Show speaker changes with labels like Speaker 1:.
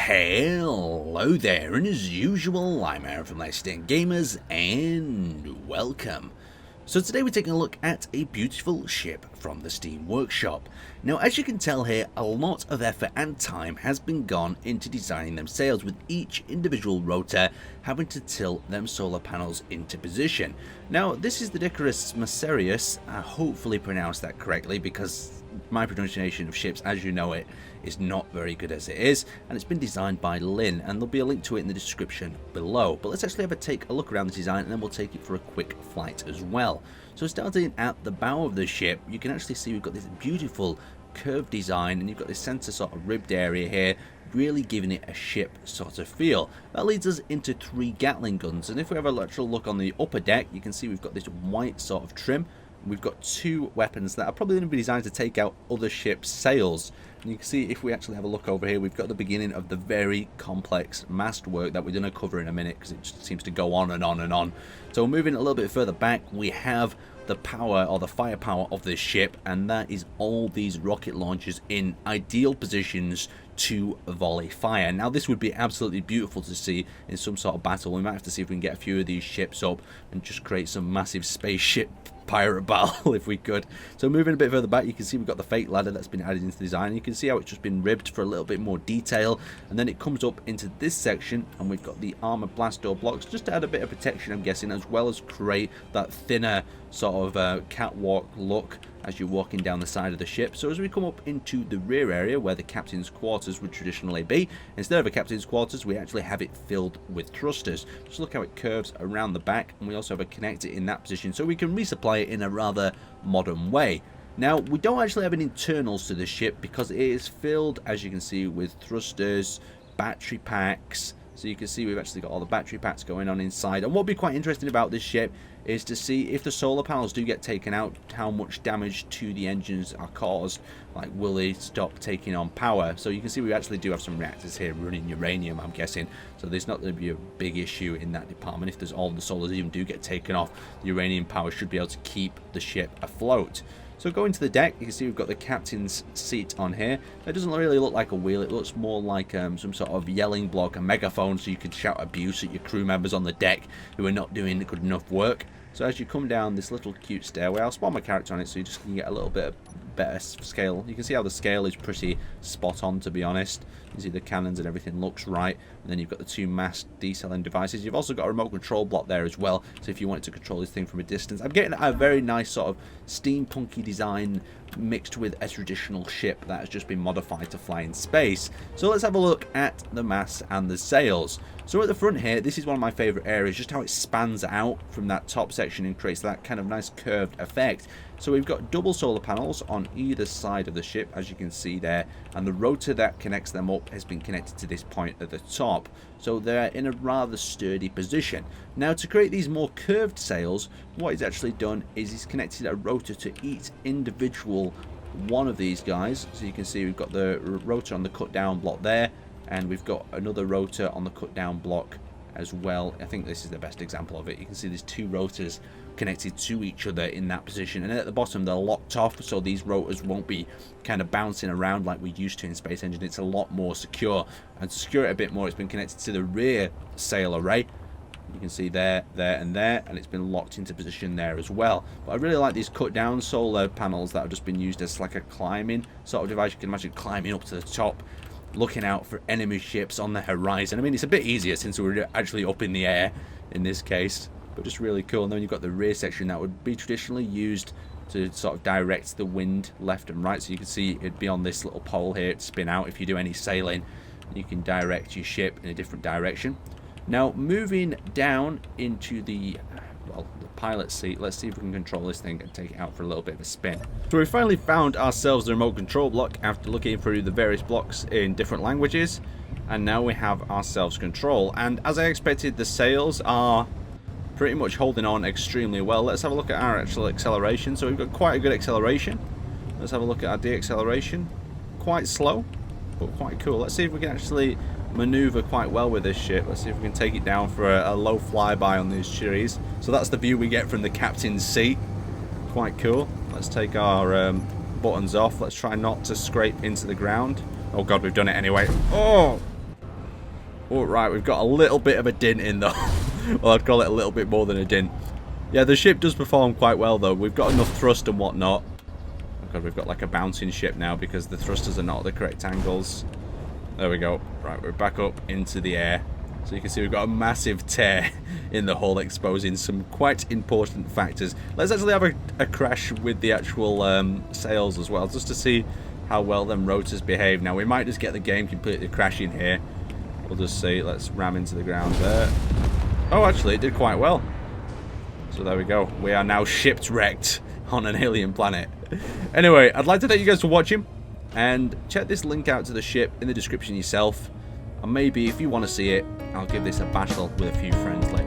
Speaker 1: Hello there, and as usual, I'm Aaron from Let's Stay Gamers, and welcome. So today we're taking a look at a beautiful ship from the Steam Workshop. Now, as you can tell here, a lot of effort and time has been gone into designing them sails, with each individual rotor having to tilt them solar panels into position. Now, this is the Dicrurus macrocercus. I hopefully pronounced that correctly, because my pronunciation of ships, as you know it, is not very good as it is, and it's been designed by Lynn, and there'll be a link to it in the description below. But let's actually have a take a look around the design, and then we'll take it for a quick flight as well. So starting at the bow of the ship, you can actually see we've got this beautiful curved design, and you've got this center sort of ribbed area here, really giving it a ship sort of feel. That leads us into 3 Gatling guns, and if we have a lateral look on the upper deck, you can see we've got this white sort of trim. We've got 2 weapons that are probably going to be designed to take out other ships' sails. And you can see, if we actually have a look over here, we've got the beginning of the very complex mast work that we're going to cover in a minute, because it just seems to go on and on and on. So moving a little bit further back, we have the power, or the firepower, of this ship, and that is all these rocket launchers in ideal positions to volley fire. Now, this would be absolutely beautiful to see in some sort of battle. We might have to see if we can get a few of these ships up and just create some massive spaceship pirate battle if we could. So moving a bit further back, you can see we've got the fake ladder that's been added into the design. You can see how it's just been ribbed for a little bit more detail, and then it comes up into this section, and we've got the armor blast door blocks just to add a bit of protection, I'm guessing, as well as create that thinner sort of catwalk look as you're walking down the side of the ship. So as we come up into the rear area where the captain's quarters would traditionally be, instead of a captain's quarters, we actually have it filled with thrusters. Just look how it curves around the back, and we also have a connector in that position, so we can resupply it in a rather modern way. Now, we don't actually have any internals to the ship, because it is filled, as you can see, with thrusters, battery packs. So you can see we've actually got all the battery packs going on inside. And what would be quite interesting about this ship is to see, if the solar panels do get taken out, how much damage to the engines are caused. Like, will they stop taking on power? So you can see we actually do have some reactors here running uranium, I'm guessing. So there's not going to be a big issue in that department. If there's all the solars even do get taken off, the uranium power should be able to keep the ship afloat. So going to the deck, you can see we've got the captain's seat on here. It doesn't really look like a wheel. It looks more like some sort of yelling block, a megaphone, so you could shout abuse at your crew members on the deck who are not doing good enough work. So as you come down this little cute stairway, I'll spawn my character on it so you just can get a little bit of better scale. You can see how the scale is pretty spot on, to be honest. You can see the cannons and everything looks right, and then you've got the 2 mast decelling devices. You've also got a remote control block there as well, so if you wanted to control this thing from a distance. I'm getting a very nice sort of steampunky design mixed with a traditional ship that has just been modified to fly in space. So let's have a look at the masts and the sails. So at the front here, this is one of my favourite areas, just how it spans out from that top section and creates that kind of nice curved effect. So we've got double solar panels on either side of the ship, as you can see there, and the rotor that connects them up has been connected to this point at the top. So they're in a rather sturdy position. Now, to create these more curved sails, what he's actually done is he's connected a rotor to each individual one of these guys. So you can see we've got the rotor on the cut down block there, and we've got another rotor on the cut down block as well. I think this is the best example of it. You can see there's 2 rotors connected to each other in that position, and at the bottom they're locked off, so these rotors won't be kind of bouncing around like we used to in Space Engine. It's a lot more secure, and to secure it a bit more, it's been connected to the rear sail array. You can see there, and there, and it's been locked into position there as well. But I really like these cut down solar panels that have just been used as like a climbing sort of device. You can imagine climbing up to the top, looking out for enemy ships on the horizon. I mean, it's a bit easier since we're actually up in the air in this case, but just really cool. And then you've got the rear section that would be traditionally used to sort of direct the wind left and right. So you can see it'd be on this little pole here to spin out. If you do any sailing, you can direct your ship in a different direction. Now, moving down into the pilot seat, let's see if we can control this thing and take it out for a little bit of a spin. So we finally found ourselves the remote control block after looking through the various blocks in different languages, and now we have ourselves control. And as I expected, the sails are pretty much holding on extremely well. Let's have a look at our actual acceleration. So we've got quite a good acceleration. Let's have a look at our deacceleration. Quite slow, but quite cool. Let's see if we can actually maneuver quite well with this ship. Let's see if we can take it down for a low flyby on these trees. So that's the view we get from the captain's seat. Quite cool. Let's take our buttons off. Let's try not to scrape into the ground. Oh god, we've done it anyway. Oh! Oh, right, we've got a little bit of a dint in, though. Well, I'd call it a little bit more than a dint. Yeah, the ship does perform quite well, though. We've got enough thrust and whatnot. Oh, God, we've got like a bouncing ship now because the thrusters are not at the correct angles. There we go. Right, we're back up into the air. So you can see we've got a massive tear in the hull, exposing some quite important factors. Let's actually have a crash with the actual sails as well, just to see how well them rotors behave. Now, we might just get the game completely crashing here. We'll just see. Let's ram into the ground there. Oh, actually, it did quite well. So there we go. We are now shipwrecked on an alien planet. Anyway, I'd like to thank you guys for watching. And check this link out to the ship in the description yourself. And maybe if you want to see it, I'll give this a battle with a few friends later.